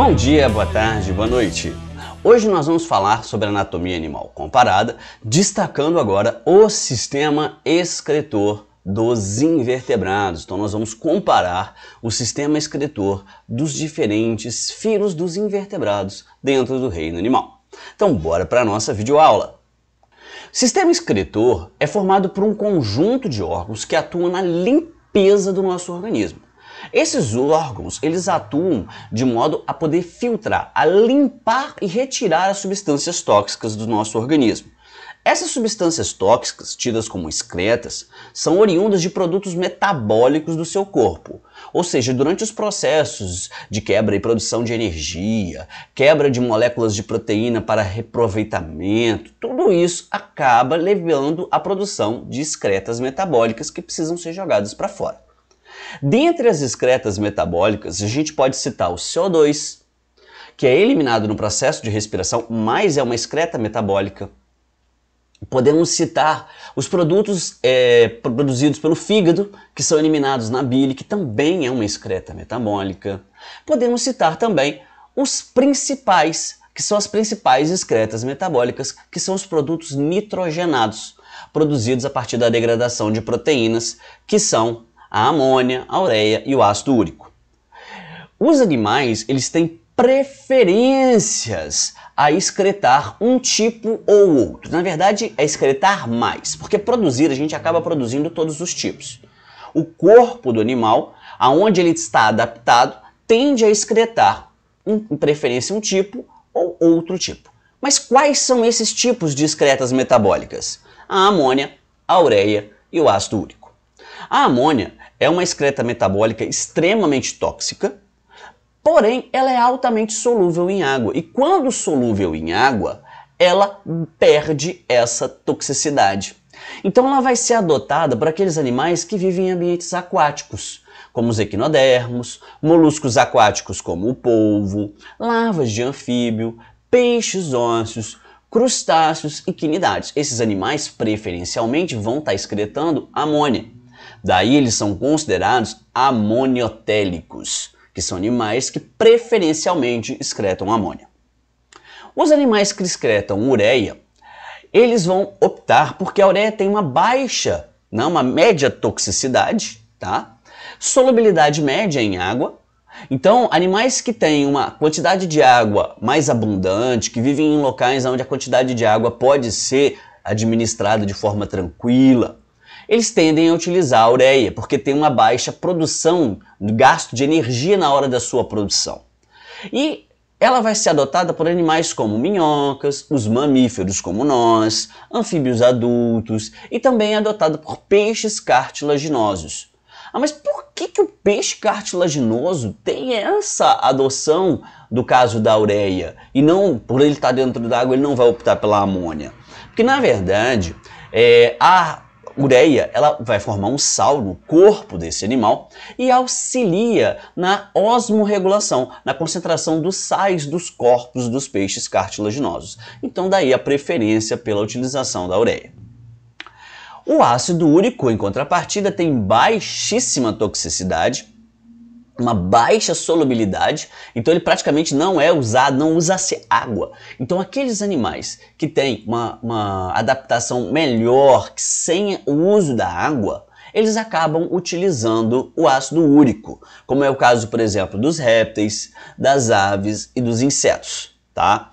Bom dia, boa tarde, boa noite. Hoje nós vamos falar sobre anatomia animal comparada, destacando agora o sistema excretor dos invertebrados. Então nós vamos comparar o sistema excretor dos diferentes filos dos invertebrados dentro do reino animal. Então bora para a nossa videoaula. O sistema excretor é formado por um conjunto de órgãos que atuam na limpeza do nosso organismo. Esses órgãos, eles atuam de modo a poder filtrar, a limpar e retirar as substâncias tóxicas do nosso organismo. Essas substâncias tóxicas, tidas como excretas, são oriundas de produtos metabólicos do seu corpo. Ou seja, durante os processos de quebra e produção de energia, quebra de moléculas de proteína para reaproveitamento, tudo isso acaba levando à produção de excretas metabólicas que precisam ser jogadas para fora. Dentre as excretas metabólicas, a gente pode citar o CO2, que é eliminado no processo de respiração, mas é uma excreta metabólica. Podemos citar os produtos produzidos pelo fígado, que são eliminados na bile, que também é uma excreta metabólica. Podemos citar também os principais, que são as principais excretas metabólicas, que são os produtos nitrogenados, produzidos a partir da degradação de proteínas, que são a amônia, a ureia e o ácido úrico. Os animais, eles têm preferências a excretar um tipo ou outro. Na verdade, é excretar mais, porque produzir, a gente acaba produzindo todos os tipos. O corpo do animal, aonde ele está adaptado, tende a excretar, em preferência, um tipo ou outro tipo. Mas quais são esses tipos de excretas metabólicas? A amônia, a ureia e o ácido úrico. A amônia é uma excreta metabólica extremamente tóxica, porém ela é altamente solúvel em água. E quando solúvel em água, ela perde essa toxicidade. Então ela vai ser adotada por aqueles animais que vivem em ambientes aquáticos, como os equinodermos, moluscos aquáticos como o polvo, larvas de anfíbio, peixes ósseos, crustáceos e quinidários. Esses animais preferencialmente vão estar excretando amônia. Daí eles são considerados amoniotélicos, que são animais que preferencialmente excretam amônia. Os animais que excretam ureia, eles vão optar porque a ureia tem uma média toxicidade, tá? Solubilidade média em água. Então, animais que têm uma quantidade de água mais abundante, que vivem em locais onde a quantidade de água pode ser administrada de forma tranquila, eles tendem a utilizar a ureia, porque tem uma baixa produção, gasto de energia na hora da sua produção. E ela vai ser adotada por animais como minhocas, os mamíferos como nós, anfíbios adultos e também é adotada por peixes cartilaginosos. Mas por que o peixe cartilaginoso tem essa adoção do caso da ureia? E não, por ele estar dentro da água, ele não vai optar pela amônia? Porque na verdade, a ureia, ela vai formar um sal no corpo desse animal e auxilia na osmorregulação, na concentração dos sais dos corpos dos peixes cartilaginosos. Então daí a preferência pela utilização da ureia. O ácido úrico, em contrapartida, tem baixíssima toxicidade, uma baixa solubilidade, então ele praticamente não é usado, não usa-se água. Então aqueles animais que têm uma adaptação melhor, sem o uso da água, eles acabam utilizando o ácido úrico, como é o caso, por exemplo, dos répteis, das aves e dos insetos, tá?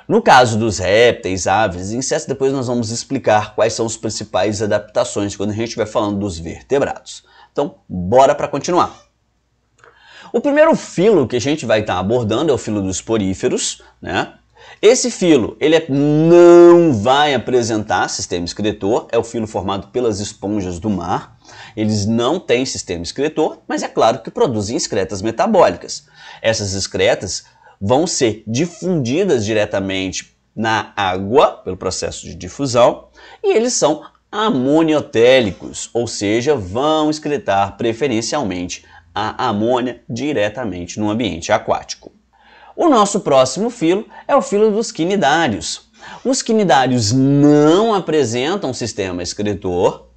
No caso dos répteis, aves e insetos, depois nós vamos explicar quais são as principais adaptações quando a gente estiver falando dos vertebrados. Então, bora para continuar. O primeiro filo que a gente vai estar abordando é o filo dos poríferos, né? Esse filo, ele não vai apresentar sistema excretor, é o filo formado pelas esponjas do mar. Eles não têm sistema excretor, mas é claro que produzem excretas metabólicas. Essas excretas vão ser difundidas diretamente na água, pelo processo de difusão, e eles são amoniotélicos, ou seja, vão excretar preferencialmente a amônia diretamente no ambiente aquático. O nosso próximo filo é o filo dos quinidários. Os quinidários não apresentam sistema excretor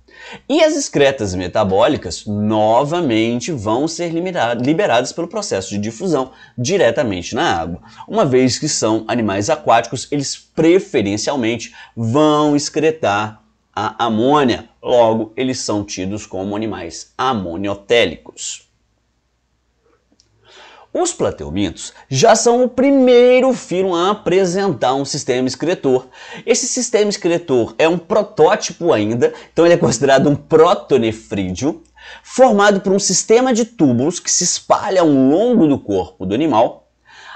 E as excretas metabólicas, novamente, vão ser liberadas pelo processo de difusão diretamente na água. Uma vez que são animais aquáticos, eles preferencialmente vão excretar a amônia. Logo, eles são tidos como animais amoniotélicos. Os plateumintos já são o primeiro filo a apresentar um sistema excretor. Esse sistema excretor é um protótipo ainda, então ele é considerado um protonefrídeo, formado por um sistema de túbulos que se espalha ao longo do corpo do animal,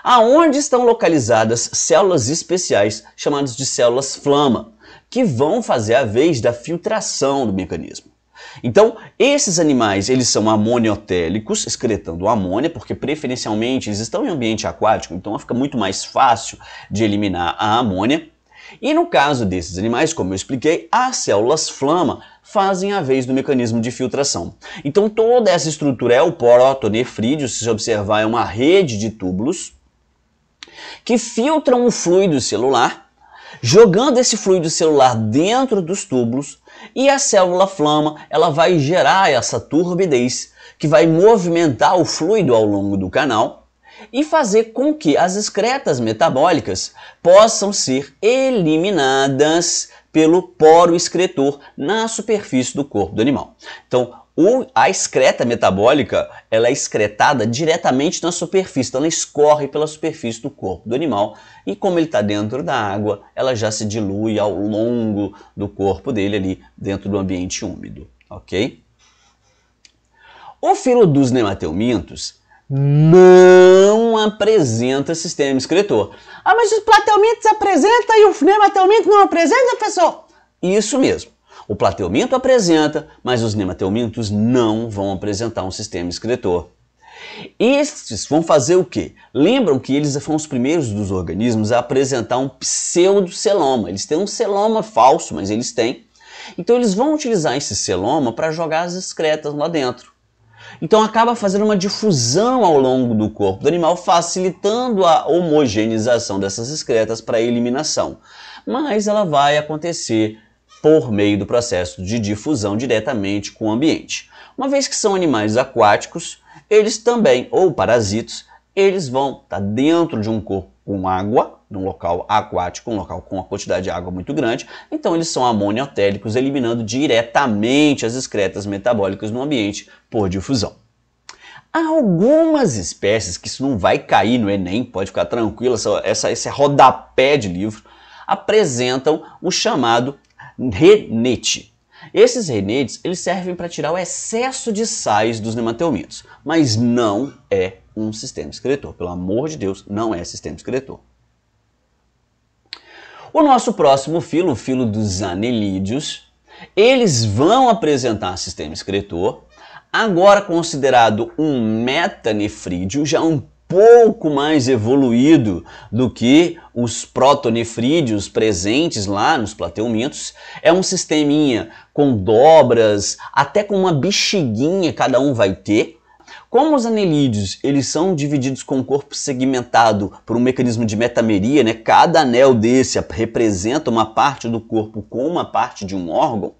aonde estão localizadas células especiais chamadas de células flama, que vão fazer a vez da filtração do mecanismo. Então, esses animais, eles são amoniotélicos, excretando amônia, porque preferencialmente eles estão em ambiente aquático, então fica muito mais fácil de eliminar a amônia. E no caso desses animais, como eu expliquei, as células flama fazem a vez do mecanismo de filtração. Então, toda essa estrutura é o protonefrídeo, se você observar, é uma rede de túbulos que filtram o fluido celular, jogando esse fluido celular dentro dos túbulos, e a célula flama ela vai gerar essa turbidez que vai movimentar o fluido ao longo do canal e fazer com que as excretas metabólicas possam ser eliminadas pelo poro excretor na superfície do corpo do animal. Então, a excreta metabólica ela é excretada diretamente na superfície, então ela escorre pela superfície do corpo do animal e como ele está dentro da água, ela já se dilui ao longo do corpo dele ali dentro do ambiente úmido, ok? O filo dos nemateumintos não apresenta sistema excretor. Ah, mas os plateumintos apresentam e o nemateuminto não apresenta, professor? Isso mesmo. O plateuminto apresenta, mas os nemateumintos não vão apresentar um sistema excretor. Estes vão fazer o quê? Lembram que eles foram os primeiros dos organismos a apresentar um pseudoceloma. Eles têm um celoma falso, mas eles têm. Então eles vão utilizar esse celoma para jogar as excretas lá dentro. Então acaba fazendo uma difusão ao longo do corpo do animal, facilitando a homogeneização dessas excretas para eliminação. Mas ela vai acontecer por meio do processo de difusão diretamente com o ambiente. Uma vez que são animais aquáticos, eles também, ou parasitos, eles vão estar dentro de um corpo com água, num local aquático, um local com uma quantidade de água muito grande, então eles são amoniotélicos, eliminando diretamente as excretas metabólicas no ambiente por difusão. Há algumas espécies, que isso não vai cair no Enem, pode ficar tranquilo, esse rodapé de livro, apresentam o chamado renete. Esses renetes eles servem para tirar o excesso de sais dos nemateumintos, mas não é um sistema excretor. Pelo amor de Deus, não é sistema excretor. O nosso próximo filo, o filo dos anelídeos, eles vão apresentar sistema excretor, agora considerado um metanefrídeo, já um pouco mais evoluído do que os protonefrídeos presentes lá nos plateumintos. É um sisteminha com dobras, até com uma bexiguinha cada um vai ter. Como os anelídeos eles são divididos com o corpo segmentado por um mecanismo de metameria, né? Cada anel desse representa uma parte do corpo com uma parte de um órgão.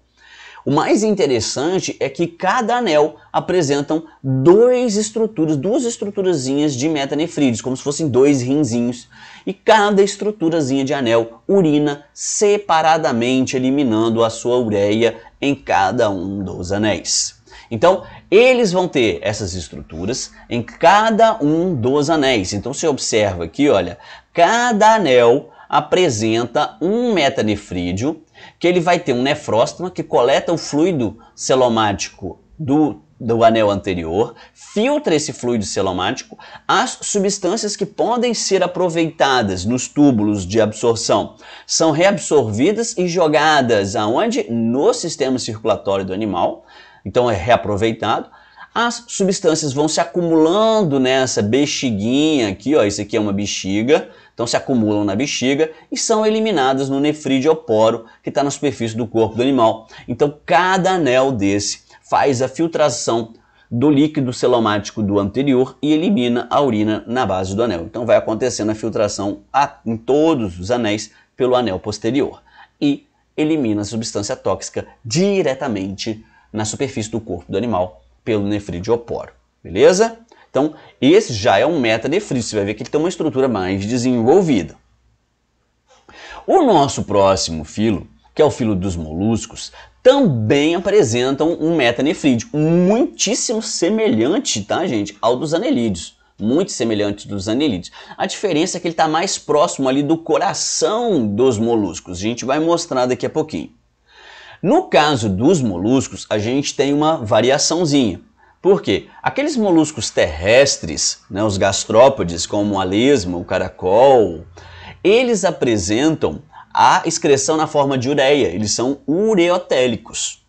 O mais interessante é que cada anel apresentam duas estruturazinhas de metanefrídeos, como se fossem dois rinzinhos. E cada estruturazinha de anel urina separadamente, eliminando a sua ureia em cada um dos anéis. Então, eles vão ter essas estruturas em cada um dos anéis. Então, você observa aqui, olha, cada anel apresenta um metanefrídeo, que ele vai ter um nefróstoma que coleta o fluido celomático do anel anterior, filtra esse fluido celomático, as substâncias que podem ser aproveitadas nos túbulos de absorção são reabsorvidas e jogadas aonde? No sistema circulatório do animal, então é reaproveitado. As substâncias vão se acumulando nessa bexiguinha aqui, ó, isso aqui é uma bexiga, então se acumulam na bexiga e são eliminadas no nefrídeo poro que está na superfície do corpo do animal. Então cada anel desse faz a filtração do líquido celomático do anterior e elimina a urina na base do anel. Então vai acontecendo a filtração em todos os anéis pelo anel posterior. E elimina a substância tóxica diretamente na superfície do corpo do animal pelo nefridioporo, beleza? Então, esse já é um metanefrídeo, você vai ver que ele tem uma estrutura mais desenvolvida. O nosso próximo filo, que é o filo dos moluscos, também apresentam um metanefrídeo, muitíssimo semelhante, tá, gente, ao dos anelídeos. Muito semelhante dos anelídeos. A diferença é que ele está mais próximo ali do coração dos moluscos. A gente vai mostrar daqui a pouquinho. No caso dos moluscos, a gente tem uma variaçãozinha. Por quê? Aqueles moluscos terrestres, né, os gastrópodes, como a lesma, o caracol, eles apresentam a excreção na forma de ureia. Eles são ureotélicos.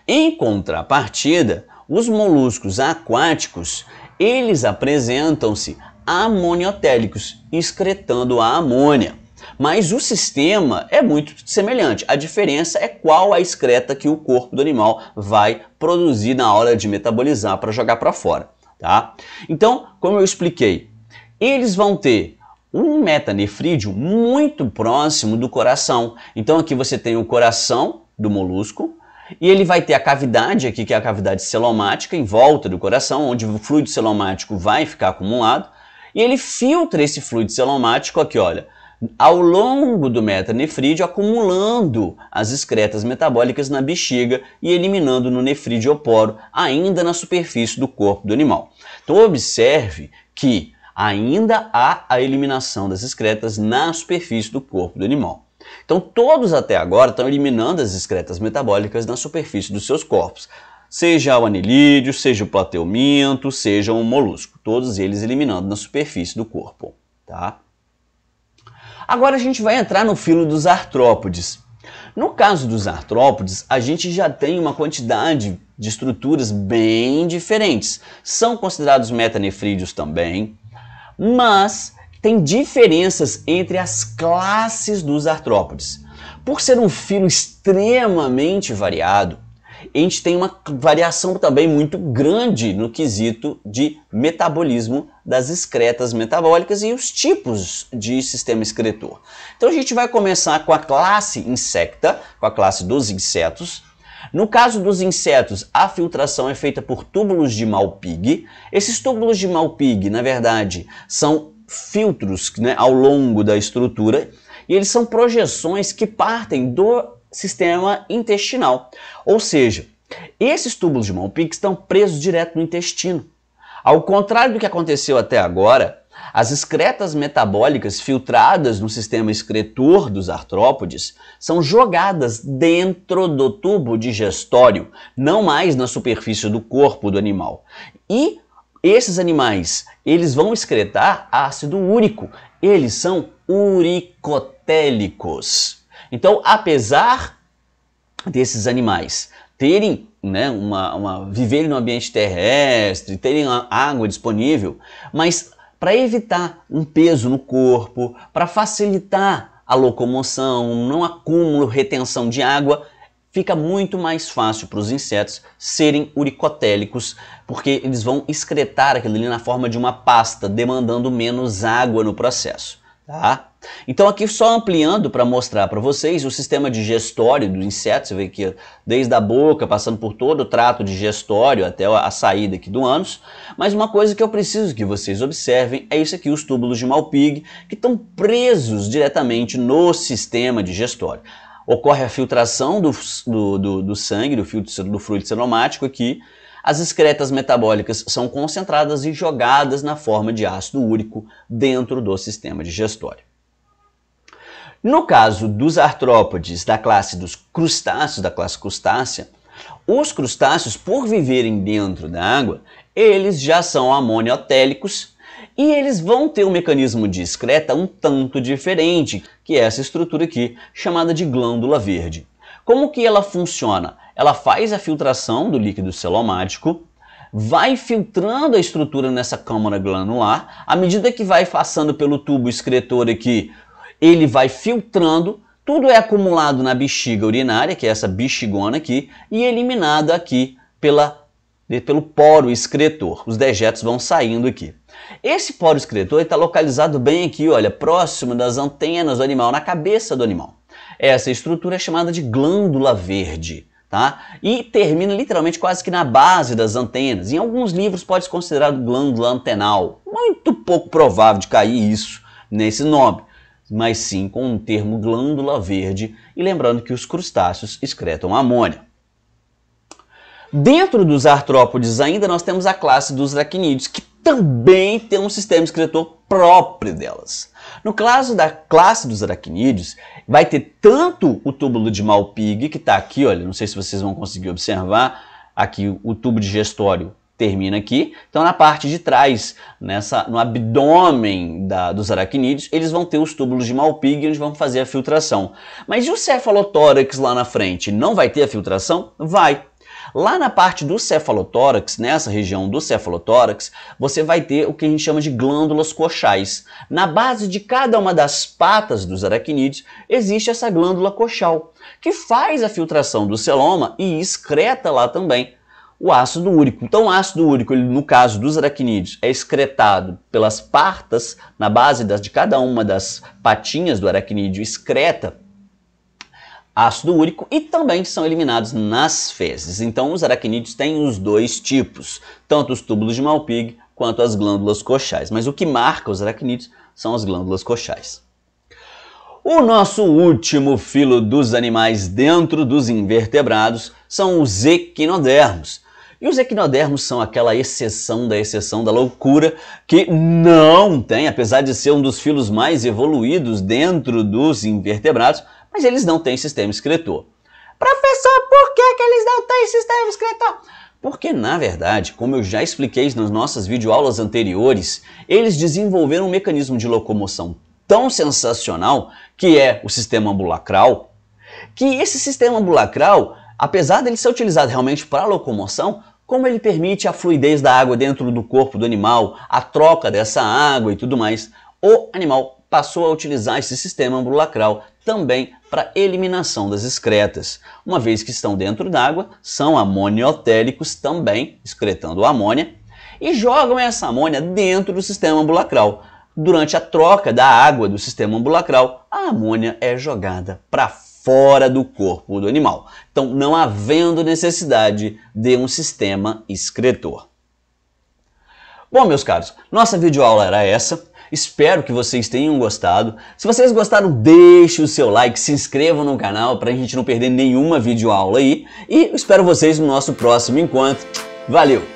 Em contrapartida, os moluscos aquáticos, eles apresentam-se amoniotélicos, excretando a amônia. Mas o sistema é muito semelhante. A diferença é qual a excreta que o corpo do animal vai produzir na hora de metabolizar para jogar para fora, tá? Então, como eu expliquei, eles vão ter um metanefrídeo muito próximo do coração. Então aqui você tem o coração do molusco, e ele vai ter a cavidade aqui, que é a cavidade celomática, em volta do coração, onde o fluido celomático vai ficar acumulado. E ele filtra esse fluido celomático aqui, olha, ao longo do metanefrídeo, acumulando as excretas metabólicas na bexiga e eliminando no nefridioporo, ainda na superfície do corpo do animal. Então observe que ainda há a eliminação das excretas na superfície do corpo do animal. Então todos até agora estão eliminando as excretas metabólicas na superfície dos seus corpos. Seja o anelídeo, seja o plateuminto, seja o molusco. Todos eles eliminando na superfície do corpo, tá? Agora a gente vai entrar no filo dos artrópodes. No caso dos artrópodes, a gente já tem uma quantidade de estruturas bem diferentes. São considerados metanefrídeos também, mas tem diferenças entre as classes dos artrópodes. Por ser um filo extremamente variado, a gente tem uma variação também muito grande no quesito de metabolismo das excretas metabólicas e os tipos de sistema excretor. Então a gente vai começar com a classe insecta, com a classe dos insetos. No caso dos insetos, a filtração é feita por túbulos de Malpighi. Esses túbulos de Malpighi, na verdade, são filtros, né, ao longo da estrutura, e eles são projeções que partem do sistema intestinal. Ou seja, esses túbulos de Malpighi estão presos direto no intestino. Ao contrário do que aconteceu até agora, as excretas metabólicas filtradas no sistema excretor dos artrópodes são jogadas dentro do tubo digestório, não mais na superfície do corpo do animal. E esses animais, eles vão excretar ácido úrico. Eles são uricotélicos. Então, apesar desses animais terem, né, viverem no ambiente terrestre, terem água disponível, mas para evitar um peso no corpo, para facilitar a locomoção, não acúmulo, retenção de água, fica muito mais fácil para os insetos serem uricotélicos, porque eles vão excretar aquilo ali na forma de uma pasta, demandando menos água no processo, tá? Então aqui só ampliando para mostrar para vocês o sistema digestório do inseto. Você vê aqui desde a boca, passando por todo o trato digestório até a saída aqui do ânus. Mas uma coisa que eu preciso que vocês observem é isso aqui, os túbulos de Malpighi, que estão presos diretamente no sistema digestório. Ocorre a filtração do sangue, do fluido celomático aqui. As excretas metabólicas são concentradas e jogadas na forma de ácido úrico dentro do sistema digestório. No caso dos artrópodes da classe dos crustáceos, da classe crustácea, os crustáceos, por viverem dentro da água, eles já são amoniotélicos e eles vão ter um mecanismo de excreta um tanto diferente, que é essa estrutura aqui, chamada de glândula verde. Como que ela funciona? Ela faz a filtração do líquido celomático, vai filtrando a estrutura nessa câmara glandular, à medida que vai passando pelo tubo excretor aqui, ele vai filtrando, tudo é acumulado na bexiga urinária, que é essa bexigona aqui, e eliminado aqui pelo poro excretor. Os dejetos vão saindo aqui. Esse poro excretor está localizado bem aqui, olha, próximo das antenas do animal, na cabeça do animal. Essa estrutura é chamada de glândula verde, tá? E termina literalmente quase que na base das antenas. Em alguns livros pode ser considerado glândula antenal. Muito pouco provável de cair isso nesse nome, mas sim com o termo glândula verde. E lembrando que os crustáceos excretam amônia. Dentro dos artrópodes ainda nós temos a classe dos aracnídeos, que também tem um sistema excretor próprio delas. No caso da classe dos aracnídeos, vai ter tanto o túbulo de Malpighi, que está aqui, olha, não sei se vocês vão conseguir observar, aqui o tubo digestório termina aqui. Então na parte de trás, no abdômen dos aracnídeos, eles vão ter os túbulos de Malpighi, onde vão fazer a filtração. Mas e o cefalotórax lá na frente, não vai ter a filtração? Vai. Lá na parte do cefalotórax, nessa região do cefalotórax, você vai ter o que a gente chama de glândulas coxais. Na base de cada uma das patas dos aracnídeos existe essa glândula coxal, que faz a filtração do celoma e excreta lá também o ácido úrico. Então o ácido úrico, ele, no caso dos aracnídeos, é excretado pelas partas, na base de cada uma das patinhas do aracnídeo excreta ácido úrico, e também são eliminados nas fezes. Então os aracnídeos têm os dois tipos, tanto os túbulos de Malpighi quanto as glândulas coxais. Mas o que marca os aracnídeos são as glândulas coxais. O nosso último filo dos animais dentro dos invertebrados são os equinodermos. E os equinodermos são aquela exceção da loucura que não tem, apesar de ser um dos filos mais evoluídos dentro dos invertebrados, mas eles não têm sistema excretor. Professor, por que eles não têm sistema excretor? Porque, na verdade, como eu já expliquei nas nossas videoaulas anteriores, eles desenvolveram um mecanismo de locomoção tão sensacional, que é o sistema ambulacral, que esse sistema ambulacral, apesar dele ser utilizado realmente para locomoção, como ele permite a fluidez da água dentro do corpo do animal, a troca dessa água e tudo mais, o animal passou a utilizar esse sistema ambulacral também para eliminação das excretas. Uma vez que estão dentro d'água, são amoniotélicos também, excretando amônia, e jogam essa amônia dentro do sistema ambulacral. Durante a troca da água do sistema ambulacral, a amônia é jogada para fora do corpo do animal. Então, não havendo necessidade de um sistema excretor. Bom, meus caros, nossa videoaula era essa. Espero que vocês tenham gostado. Se vocês gostaram, deixe o seu like, se inscrevam no canal para a gente não perder nenhuma videoaula aí. E espero vocês no nosso próximo encontro. Valeu!